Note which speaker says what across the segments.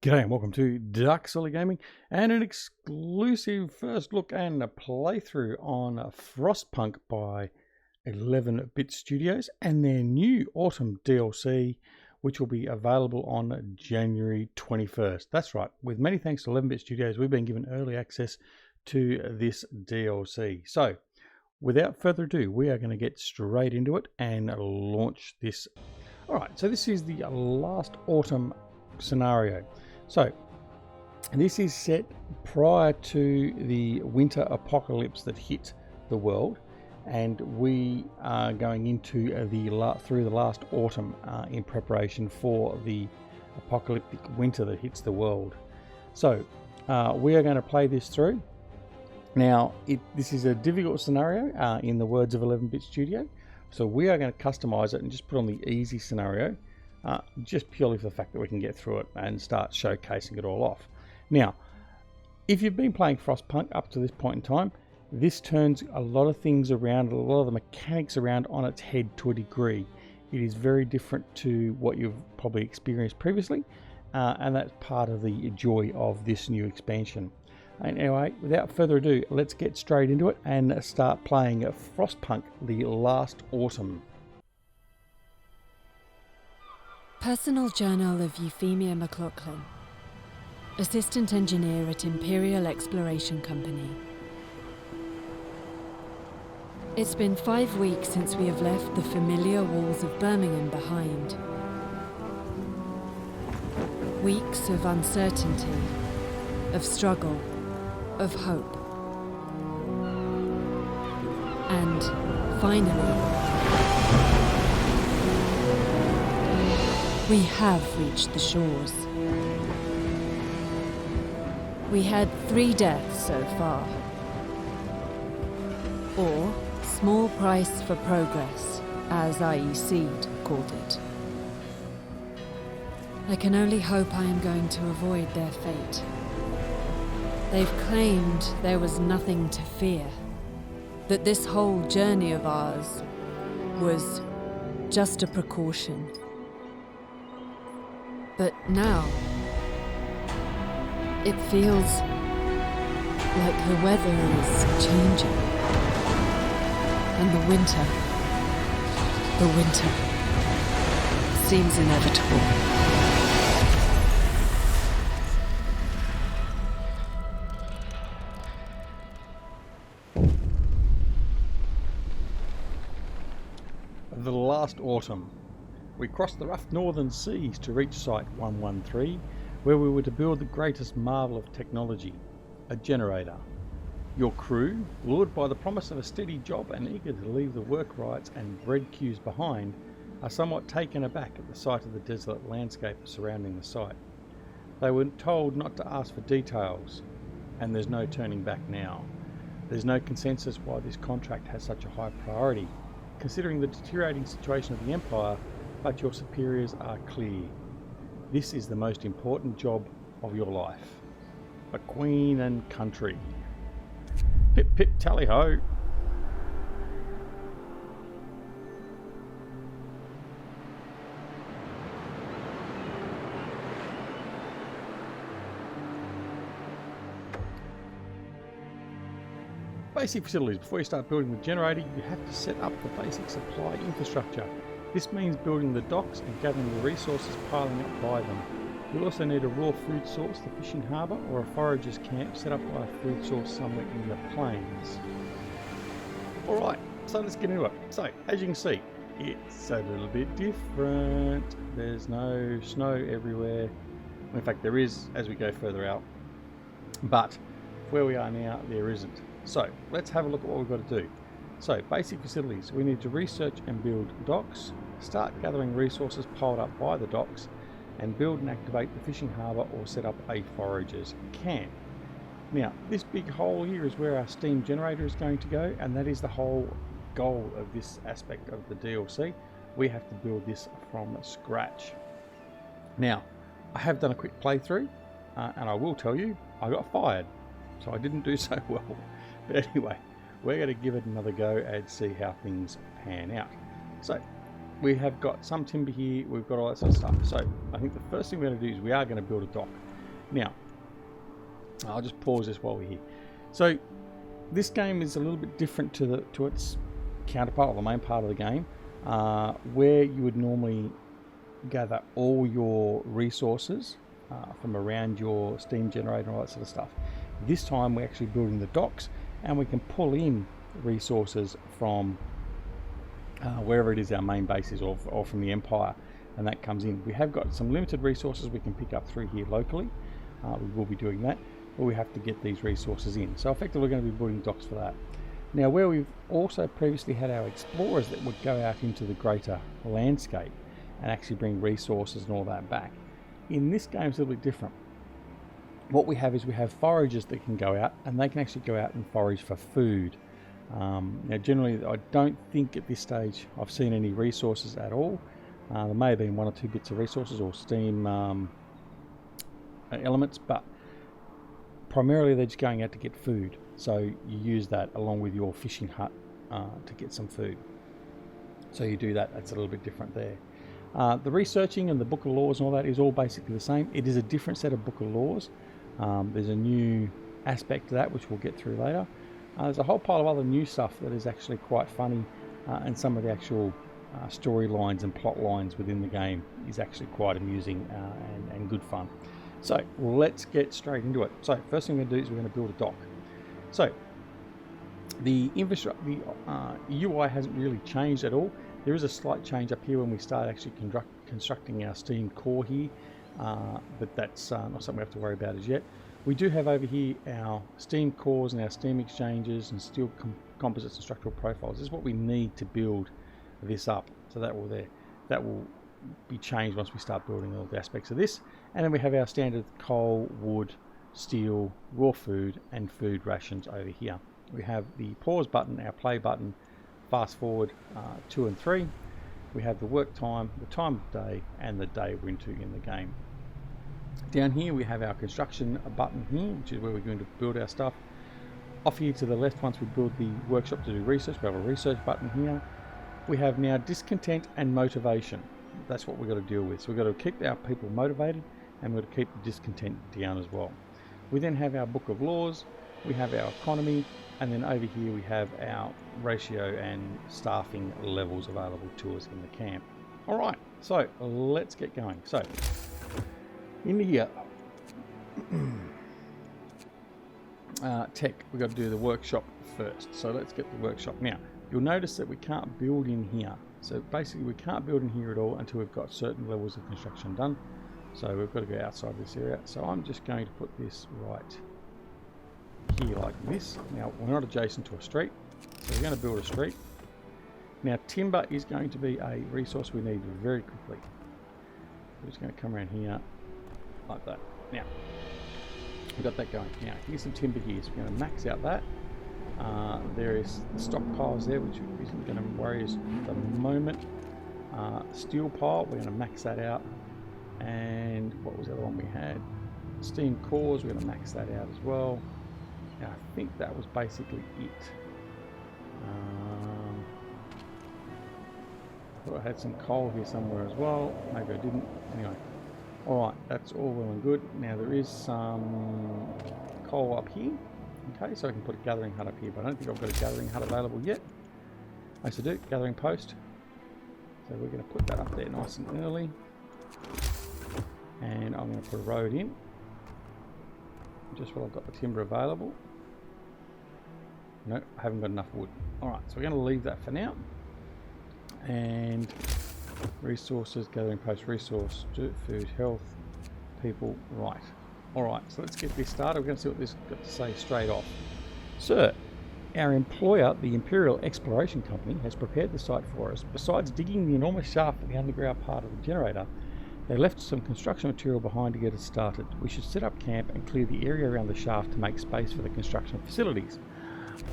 Speaker 1: G'day and welcome to Dark Solid Gaming and an exclusive first look and a playthrough on Frostpunk by 11-bit Studios and their new autumn DLC, which will be available on January 21st. That's right, with many thanks to 11-bit Studios, we've been given early access to this DLC. So without further ado, we are going to get straight into it and launch this. Alright, so this is the last autumn scenario. So this is set prior to the winter apocalypse that hit the world, and we are going into through the last autumn in preparation for the apocalyptic winter that hits the world. So we are going to play this through. Now this is a difficult scenario in the words of 11-bit Studio, so we are going to customize it and just put on the easy scenario. Just purely for the fact that we can get through it and start showcasing it all off. Now, if you've been playing Frostpunk up to this point in time, this turns a lot of things around, a lot of the mechanics around on its head to a degree. It is very different to what you've probably experienced previously, and that's part of the joy of this new expansion. And anyway, without further ado, let's get straight into it and start playing Frostpunk: The Last Autumn.
Speaker 2: Personal Journal of Euphemia McLaughlin, Assistant Engineer at Imperial Exploration Company. It's been 5 weeks since we have left the familiar walls of Birmingham behind. Weeks of uncertainty, of struggle, of hope. And finally, we have reached the shores. We had 3 deaths so far. Or small price for progress, as IEC called it. I can only hope I am going to avoid their fate. They've claimed there was nothing to fear, that this whole journey of ours was just a precaution. But now, it feels like the weather is changing. And the winter seems inevitable.
Speaker 1: The last autumn. We crossed the rough northern seas to reach Site 113, where we were to build the greatest marvel of technology, a generator. Your crew, lured by the promise of a steady job and eager to leave the work rights and bread queues behind, are somewhat taken aback at the sight of the desolate landscape surrounding the site. They were told not to ask for details, and there's no turning back now. There's no consensus why this contract has such a high priority, considering the deteriorating situation of the Empire, but your superiors are clear. This is the most important job of your life. For Queen and country. Pip pip tally ho. Basic facilities. Before you start building the generator, you have to set up the basic supply infrastructure. This means building the docks and gathering the resources piling up by them. You'll also need a raw food source, the fishing harbour, or a forager's camp set up by a food source somewhere in the plains. Alright, so let's get into it. So, as you can see, it's a little bit different. There's no snow everywhere. In fact, there is as we go further out. But where we are now, there isn't. So, let's have a look at what we've got to do. So, basic facilities. We need to research and build docks, start gathering resources piled up by the docks, and build and activate the fishing harbour or set up a forager's camp. Now, this big hole here is where our steam generator is going to go, and that is the whole goal of this aspect of the DLC. We have to build this from scratch. Now, I have done a quick playthrough, and I will tell you, I got fired, so I didn't do so well. But anyway, we're going to give it another go and see how things pan out. So, we have got some timber here, we've got all that sort of stuff. So I think the first thing we're going to do is we are going to build a dock. Now, I'll just pause this while we're here. So, this game is a little bit different to its counterpart, or the main part of the game, where you would normally gather all your resources from around your steam generator and all that sort of stuff. This time we're actually building the docks, and we can pull in resources from wherever it is our main base is, or from the Empire, and that comes in. We have got some limited resources we can pick up through here locally. We will be doing that, but we have to get these resources in. So effectively we're going to be building docks for that. Now, where we've also previously had our explorers that would go out into the greater landscape and actually bring resources and all that back, in this game it's a little bit different. What we have is we have foragers that can go out, and they can actually go out and forage for food. Now generally I don't think at this stage I've seen any resources at all. There may have been 1 or 2 bits of resources or steam elements, but primarily they're just going out to get food. So you use that along with your fishing hut to get some food. So you do that. That's a little bit different there. The researching and the book of laws and all that is all basically the same. It is a different set of book of laws. There's a new aspect to that which we'll get through later. There's a whole pile of other new stuff that is actually quite funny, and some of the actual storylines and plot lines within the game is actually quite amusing and good fun. So let's get straight into it. So first thing we're going to do is we're going to build a dock. So the infrastructure, the UI hasn't really changed at all. There is a slight change up here when we start actually constructing our steam core here, but that's not something we have to worry about as yet. We do have over here our steam cores and our steam exchanges and steel composites and structural profiles. This is what we need to build this up. So that will be changed once we start building all the aspects of this. And then we have our standard coal, wood, steel, raw food and food rations over here. We have the pause button, our play button, fast forward 2 and 3. We have the work time, the time of day, and the day we're into in the game. Down here we have our construction button here, which is where we're going to build our stuff. Off here to the left, once we build the workshop to do research, we have a research button here. We have now discontent and motivation. That's what we've got to deal with. So we've got to keep our people motivated, and we've got to keep the discontent down as well. We then have our book of laws, we have our economy, and then over here we have our ratio and staffing levels available to us in the camp. All right, so let's get going. So in here, tech, we've got to do the workshop first. So let's get the workshop. Now, you'll notice that we can't build in here. So basically we can't build in here at all until we've got certain levels of construction done. So we've got to go outside this area. So I'm just going to put this right here like this. Now we're not adjacent to a street, so we're going to build a street. Now timber is going to be a resource we need very quickly. We're just going to come around here like that. Now we've got that going. Now here's some timber here, so we're going to max out that. There is the stockpiles there, which isn't going to worry us at the moment. Steel pile, we're going to max that out. And what was the other one we had? Steam cores, we're going to max that out as well. Now, I think that was basically it. I thought I had some coal here somewhere as well. Maybe I didn't. Anyway, alright, that's all well and good. Now there is some coal up here. Okay, so I can put a gathering hut up here, but I don't think I've got a gathering hut available yet. I used to do gathering post. So we're going to put that up there nice and early. And I'm going to put a road in just while I've got the timber available. No, I haven't got enough wood. Alright, so we're going to leave that for now. And resources, gathering post, resource, food, health, people, right. Alright, so let's get this started. We're going to see what this got to say straight off. Sir, our employer, the Imperial Exploration Company, has prepared the site for us. Besides digging the enormous shaft for the underground part of the generator, they left some construction material behind to get us started. We should set up camp and clear the area around the shaft to make space for the construction facilities.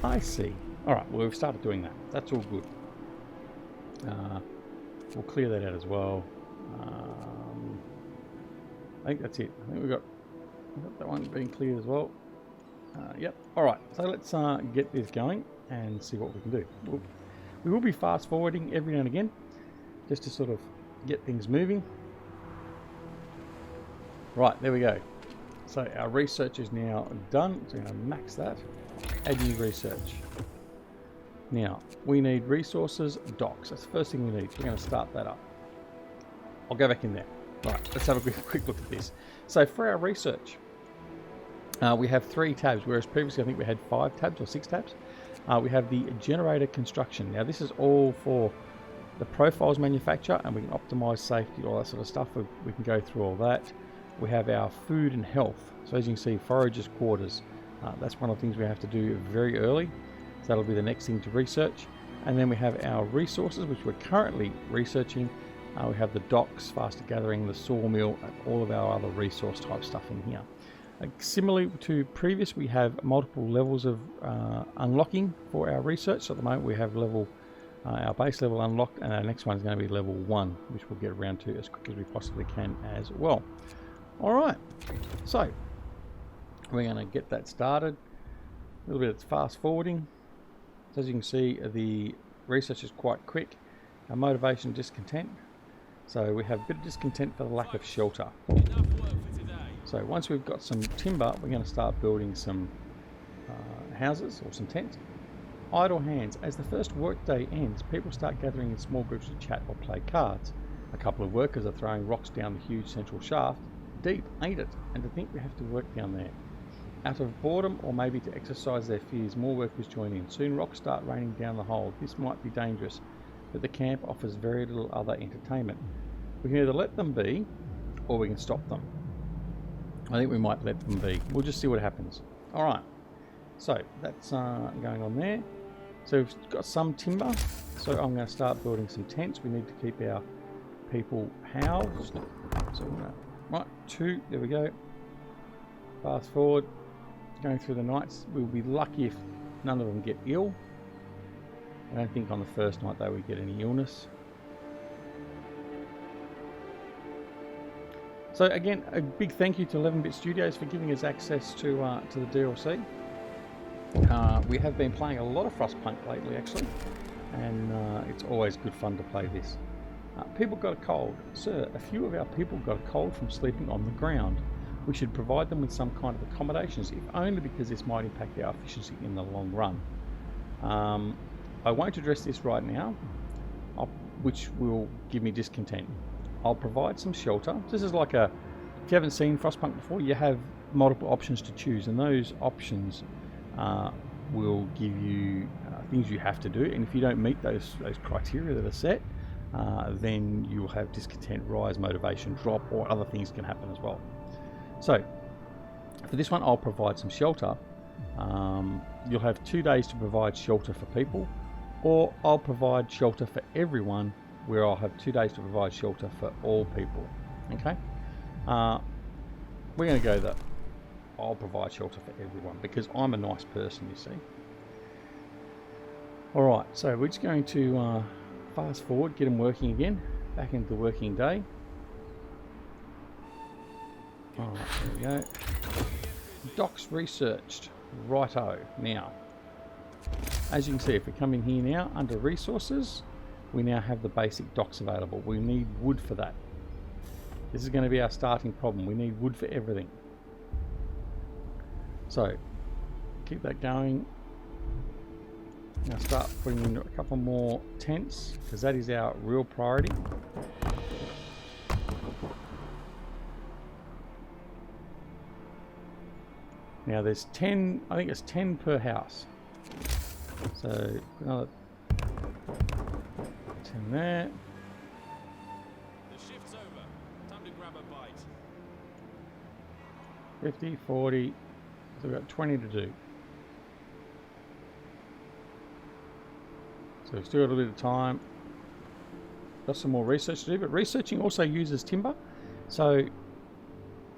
Speaker 1: I see. Alright, well we've started doing that. That's all good. We'll clear that out as well. I think that's it. I think we've got that one being cleared as well. Yep. Alright, so let's get this going and see what we can do. We will be fast forwarding every now and again just to sort of get things moving. Right, there we go. So our research is now done. So we're going to max that. Add new research. Now, we need resources, docks. That's the first thing we need. We're going to start that up. I'll go back in there. Right, let's have a quick look at this. So for our research, we have 3 tabs, whereas previously I think we had 5 tabs or 6 tabs. We have the generator construction. Now this is all for the profiles manufacture, and we can optimize safety, all that sort of stuff. We can go through all that. We have our food and health. So as you can see, foragers' quarters. That's one of the things we have to do very early. So that'll be the next thing to research. And then we have our resources, which we're currently researching. We have the docks, faster gathering, the sawmill, and all of our other resource type stuff in here. Similarly to previous, we have multiple levels of unlocking for our research. So at the moment we have our base level unlocked, and our next one is going to be level 1, which we'll get around to as quick as we possibly can as well. Alright, so we're going to get that started. A little bit of fast forwarding. So as you can see, the research is quite quick. Our motivation, discontent. So we have a bit of discontent for the lack of shelter. So once we've got some timber, we're going to start building some houses or some tents. Idle hands. As the first workday ends, people start gathering in small groups to chat or play cards. A couple of workers are throwing rocks down the huge central shaft. Deep, ain't it? And to think we have to work down there. Out of boredom, or maybe to exercise their fears, more workers join in. Soon rocks start raining down the hole. This might be dangerous, but the camp offers very little other entertainment. We can either let them be, or we can stop them. I think we might let them be. We'll just see what happens. Alright, so that's going on there. So we've got some timber, so I'm going to start building some tents. We need to keep our people housed. So we're going to, right, 2, there we go. Fast forward, going through the nights. We'll be lucky if none of them get ill. I don't think on the first night they would get any illness. So again, a big thank you to 11-Bit Studios for giving us access to the DLC. We have been playing a lot of Frostpunk lately, actually, and it's always good fun to play this. People got a cold. Sir, a few of our people got a cold from sleeping on the ground. We should provide them with some kind of accommodations, if only because this might impact our efficiency in the long run. I won't address this right now, which will give me discontent. I'll provide some shelter. This is like if you haven't seen Frostpunk before, you have multiple options to choose, and those options will give you things you have to do, and if you don't meet those criteria that are set, then you'll have discontent rise, motivation drop, or other things can happen as well. So for this one, I'll provide some shelter. You'll have 2 days to provide shelter for people, or I'll provide shelter for everyone, where I'll have 2 days to provide shelter for all people. Okay, we're going to go that I'll provide shelter for everyone, because I'm a nice person, you see. Alright, so we're just going to fast forward, get them working again, back into the working day. Alright, there we go. Docks researched. Righto. Now, as you can see, if we come in here now, under resources, we now have the basic docks available. We need wood for that. This is going to be our starting problem. We need wood for everything. So, keep that going. Now start putting in a couple more tents, because that is our real priority. Now there's 10, I think it's 10 per house. So another 10 there.
Speaker 3: The shift's over. Time to grab a bite.
Speaker 1: 50, 40, so we've got 20 to do. So we've still got a little bit of time. Got some more research to do, but researching also uses timber. So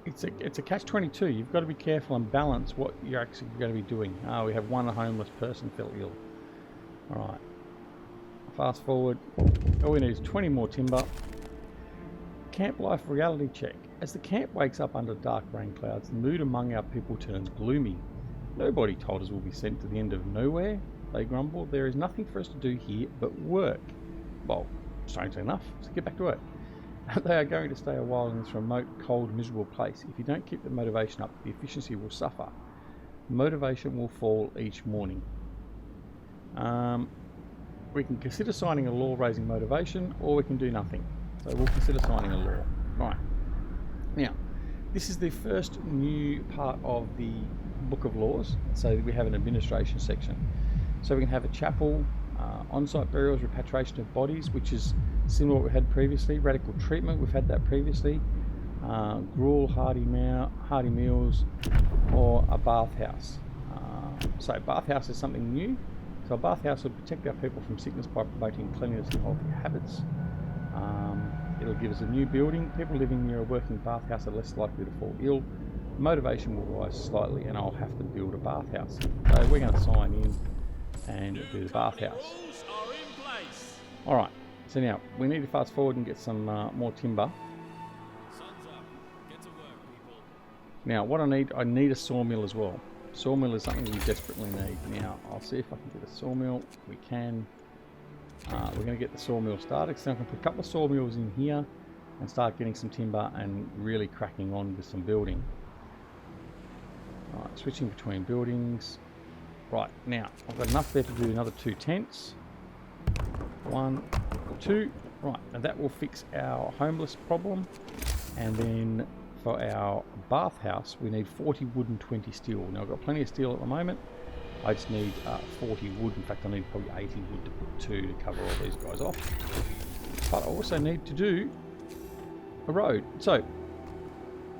Speaker 1: it's a catch-22. You've got to be careful and balance what you're actually going to be doing. We have one homeless person fell ill. Alright. Fast forward. All we need is 20 more timber. Camp life reality check. As the camp wakes up under dark rain clouds, the mood among our people turns gloomy. Nobody told us we'll be sent to the end of nowhere, they grumble. There is nothing for us to do here but work. Well, strangely enough, so get back to work. They are going to stay a while in this remote, cold, miserable place. If you don't keep the motivation up, the efficiency will suffer. Motivation will fall each morning. We can consider signing a law raising motivation, or we can do nothing. So we'll consider signing a law. Right. Now, this is the first new part of the Book of Laws. So we have an administration section. So we can have a chapel, on-site burials, repatriation of bodies, which is similar to what we had previously. Radical treatment, we've had that previously. Gruel, hearty meals, or a bathhouse. So bathhouse is something new. So a bathhouse would protect our people from sickness by promoting cleanliness and healthy habits. It'll give us a new building. People living near a working bathhouse are less likely to fall ill. Motivation will rise slightly, and I'll have to build a bathhouse. So we're going to sign in and do the bathhouse. Alright, so now we need to fast forward and get some more timber. Now what I need a sawmill as well. Sawmill is something we desperately need. Now I'll see if I can get a sawmill. We can. We're going to get the sawmill started. So I can put a couple of sawmills in here and start getting some timber and really cracking on with some building. Alright, switching between buildings. Right, now I've got enough there to do another 2 tents. 1, 2. Right, and that will fix our homeless problem. And then for our bathhouse, we need 40 wood and 20 steel. Now I've got plenty of steel at the moment. I just need 40 wood. In fact, I need probably 80 wood to put 2 to cover all these guys off. But I also need to do a road. So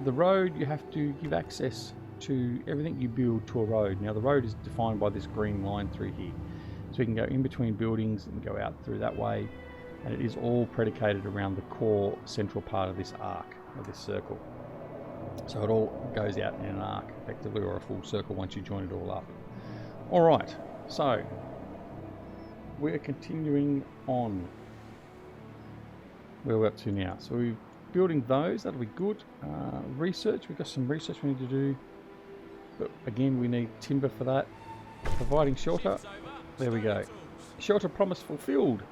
Speaker 1: the road, you have to give access to everything you build to a road. Now the road is defined by this green line through here. So you can go in between buildings and go out through that way. And it is all predicated around the core central part of this arc, of this circle. So it all goes out in an arc, effectively, or a full circle once you join it all up. Alright, so we're continuing on where we're up to now. So we're building those, that'll be good. Research, we've got some research we need to do. But again, we need timber for that. Providing shelter, there we go. Shelter promise fulfilled.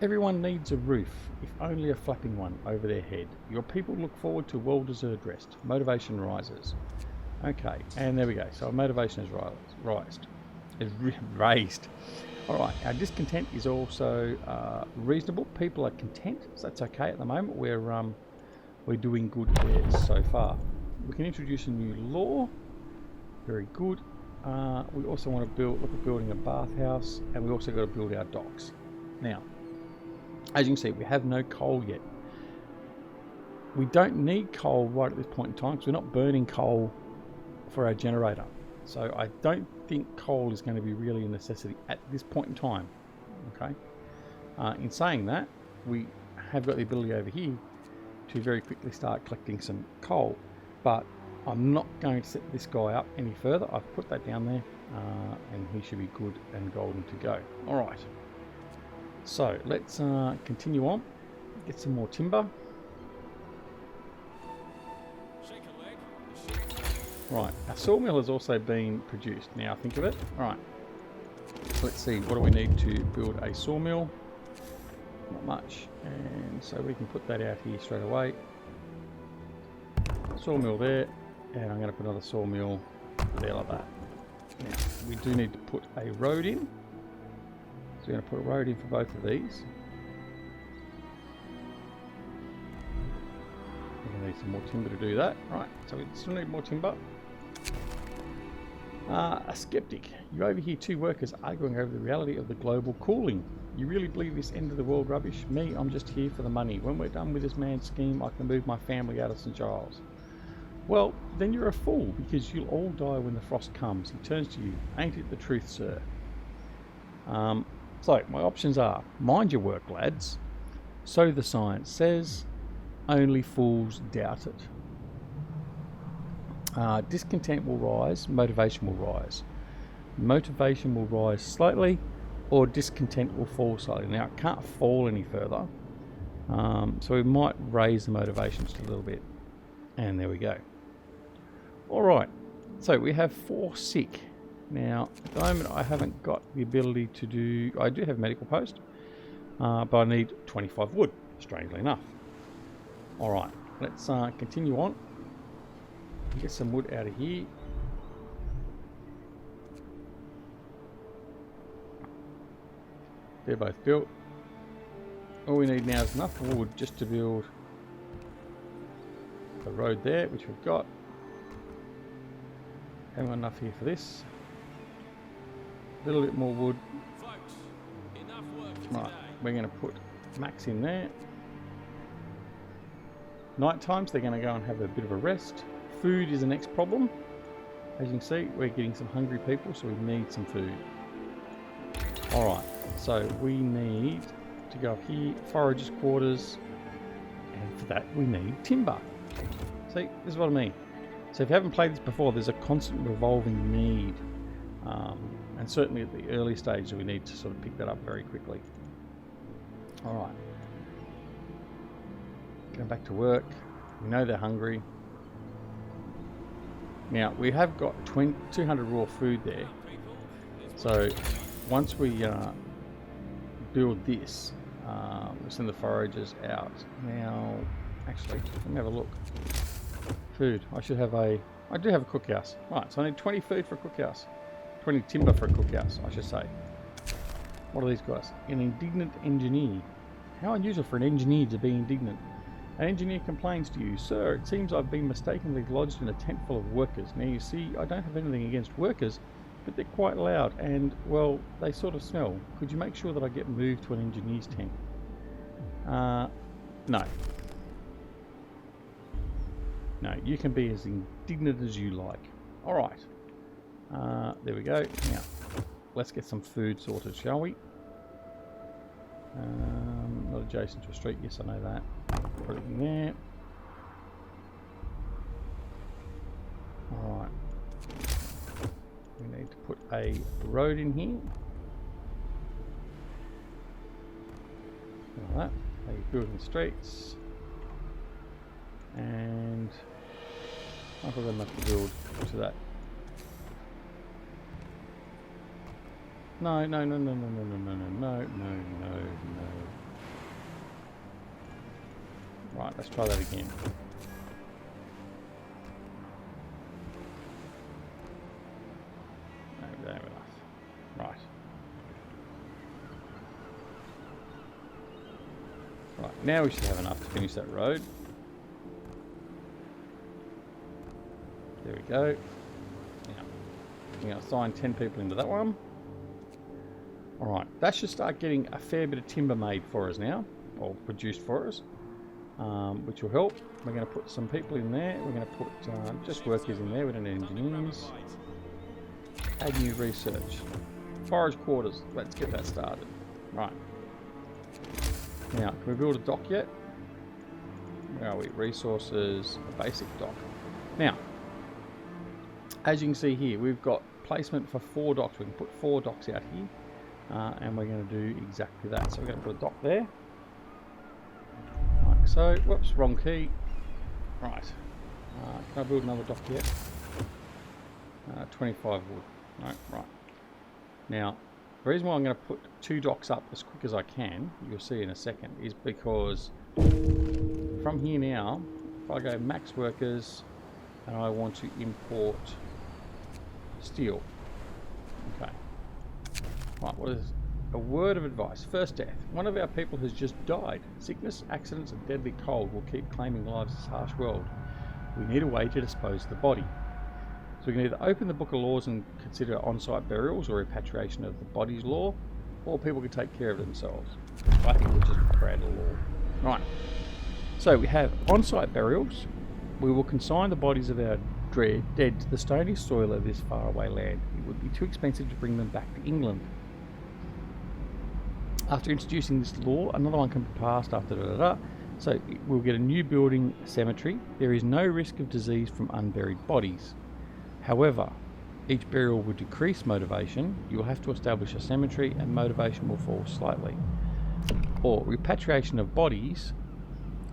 Speaker 1: Everyone needs a roof, if only a flapping one, over their head. Your people look forward to well-deserved rest. Motivation rises. Okay, and there we go. So our motivation is raised. Alright, our discontent is also reasonable. People are content, so that's okay at the moment. We're doing good there so far. We can introduce a new law. Very good. We also want to look at building a bathhouse, and we also got to build our docks. Now, as you can see, we have no coal yet. We don't need coal right at this point in time because we're not burning coal for our generator. So I don't think coal is going to be really a necessity at this point in time. Okay. In saying that, we have got the ability over here to very quickly start collecting some coal, but I'm not going to set this guy up any further. I've put that down there, and he should be good and golden to go. All right. So let's continue on, get some more timber. Right, our sawmill has also been produced. Now think of it. Right, let's see, what do we need to build a sawmill? Not much, and so we can put that out here straight away. Sawmill there, and I'm going to put another sawmill there like that. Now, we do need to put a road in. So we're going to put a road in for both of these. We're going to need some more timber to do that. Right, so we still need more timber. A skeptic. You overhear 2 workers arguing over the reality of the global cooling. You really believe this end of the world rubbish? Me, I'm just here for the money. When we're done with this man's scheme, I can move my family out of St. Giles. Well, then you're a fool, because you'll all die when the frost comes. He turns to you. Ain't it the truth, sir? So, my options are, mind your work, lads. So the science says, only fools doubt it. Discontent will rise, motivation will rise. Motivation will rise slightly, or discontent will fall slightly. Now, it can't fall any further, so we might raise the motivation just a little bit. And there we go. Alright, so we have 4 sick. Now, at the moment I haven't got the ability to do... I do have medical post, but I need 25 wood, strangely enough. Alright, let's continue on. Get some wood out of here. They're both built. All we need now is enough wood just to build the road there, which we've got. Haven't got enough here for this. A little bit more wood.
Speaker 3: Folks, enough work for
Speaker 1: Right,
Speaker 3: today.
Speaker 1: we're going to put Max in there. Night times, they're going to go and have a bit of a rest. Food is the next problem. As you can see, we're getting some hungry people, so we need some food. Alright, so we need to go up here, foragers' quarters, and for that we need timber. See, this is what I mean. So if you haven't played this before, there's a constant revolving need. And certainly at the early stages, we need to sort of pick that up very quickly. Alright. Going back to work. We know they're hungry. Now, we have got 200 raw food there. So once we build this, we'll send the foragers out. Now, actually, let me have a look. Food. I do have a cookhouse. Right, so I need 20 food for a cookhouse. 20 timber for a cookhouse, I should say. What are these guys? An indignant engineer. How unusual for an engineer to be indignant. An engineer complains to you, "Sir, it seems I've been mistakenly lodged in a tent full of workers. Now you see, I don't have anything against workers, but they're quite loud and, well, they sort of smell. Could you make sure that I get moved to an engineer's tent?" No. No, you can be as indignant as you like. Alright. There we go. Now, let's get some food sorted, shall we? Not adjacent to a street. Yes, I know that. Put it in there. Alright. We need to put a road in here. Like that. Building streets. And I've got enough to build to that. No. Right, let's try that again. No, there enough. Right. Right, now we should have enough to finish that road. There we go. Now, we're going to assign 10 people into that one. Alright, that should start getting a fair bit of timber made for us now, or produced for us, which will help. We're going to put some people in there. We're going to put just workers in there. We don't need engineers. Add new research. Forage quarters. Let's get that started. Right. Now, can we build a dock yet? Where are we? Resources, a basic dock. Now, as you can see here, we've got placement for 4 docks. We can put 4 docks out here. And we're going to do exactly that. So we're going to put a dock there. Like so. Whoops, wrong key. Right. Can I build another dock yet? 25 wood. No, right. Now, the reason why I'm going to put 2 docks up as quick as I can, you'll see in a second, is because from here now, if I go max workers and I want to import steel. Okay. Right, what is a word of advice? First death. One of our people has just died. Sickness, accidents, and deadly cold will keep claiming lives in this harsh world. We need a way to dispose of the body. So we can either open the Book of Laws and consider on-site burials or repatriation of the body's law, or people can take care of themselves. I think we'll just create a law. Right. So we have on-site burials. We will consign the bodies of our dead to the stony soil of this faraway land. It would be too expensive to bring them back to England. After introducing this law, another one can be passed after So we'll get a new building cemetery. There is no risk of disease from unburied bodies. However, each burial will decrease motivation. You will have to establish a cemetery and motivation will fall slightly. Or repatriation of bodies.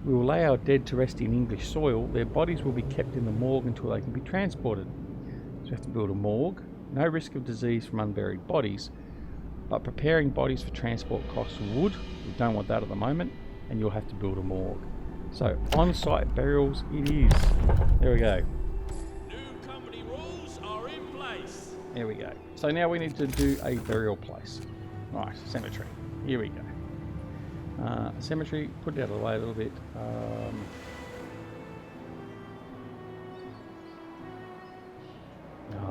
Speaker 1: We will lay our dead to rest in English soil. Their bodies will be kept in the morgue until they can be transported. So we have to build a morgue. No risk of disease from unburied bodies. But preparing bodies for transport costs wood. We don't want that at the moment. And you'll have to build a morgue. So on-site burials it is. There we go.
Speaker 3: New company rules are in place.
Speaker 1: There we go. So now we need to do a burial place. Right, cemetery. Here we go. Cemetery, put it out of the way a little bit.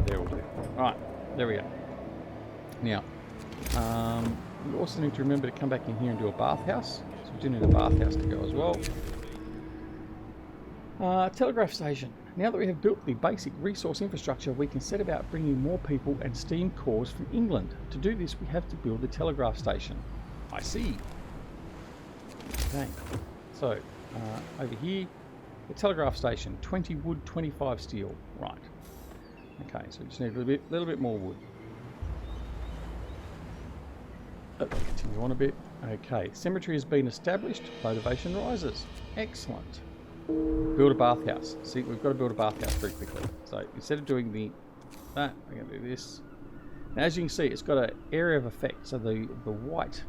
Speaker 1: There will do. Right, there we go. Now, we also need to remember to come back in here and do a bathhouse. So we do need a bathhouse to go as well. Telegraph station. Now that we have built the basic resource infrastructure, we can set about bringing more people and steam cores from England. To do this, we have to build the telegraph station. I see. Okay, so over here, the telegraph station, 20 wood, 25 steel. Right. Okay, so we just need a little bit more wood. Continue on a bit. Okay, cemetery has been established. Motivation rises. Excellent. Build a bathhouse. See, we've got to build a bathhouse very quickly. So instead of doing that, we're going to do this. Now, as you can see, it's got an area of effect. So the white,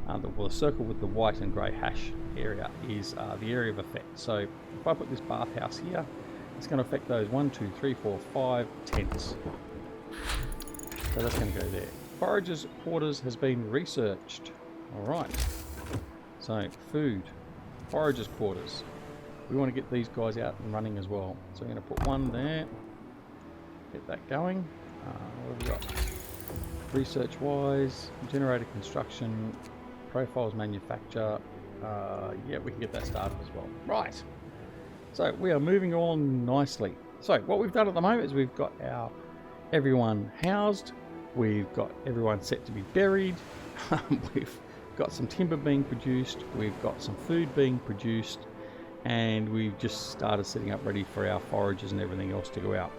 Speaker 1: the circle with the white and grey hash area is the area of effect. So if I put this bathhouse here, it's going to affect those 1, 2, 3, 4, 5 tents. So that's going to go there. Foragers' quarters has been researched. Alright. So, food. Foragers' quarters. We want to get these guys out and running as well. So we're going to put one there. Get that going. What have we got? Research-wise, generator construction, profiles manufacture. Yeah, we can get that started as well. Right. So we are moving along nicely. So what we've done at the moment is we've got everyone housed. We've got everyone set to be buried. We've got some timber being produced. We've got some food being produced. And we've just started setting up ready for our foragers and everything else to go out.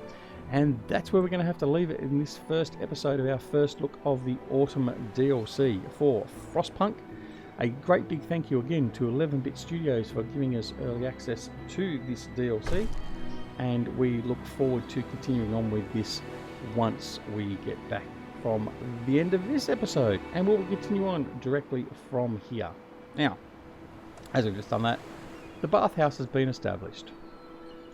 Speaker 1: And that's where we're going to have to leave it in this first episode of our first look of the Autumn DLC for Frostpunk. A great big thank you again to 11-Bit Studios for giving us early access to this DLC. And we look forward to continuing on with this once we get back from the end of this episode, and we'll continue on directly from here. Now, as we've just done that, the bathhouse has been established.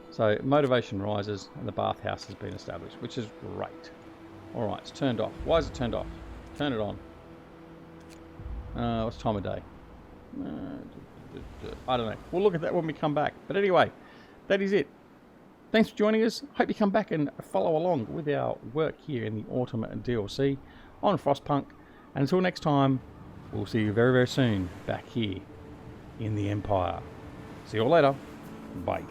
Speaker 1: So motivation rises and the bathhouse has been established, which is great. Alright, it's turned off. Why is it turned off? Turn it on. What's time of day? I don't know. We'll look at that when we come back. But anyway, that is it. Thanks for joining us. Hope you come back and follow along with our work here in the Autumn DLC on Frostpunk. And until next time, we'll see you very, very soon back here in the Empire. See you all later. Bye.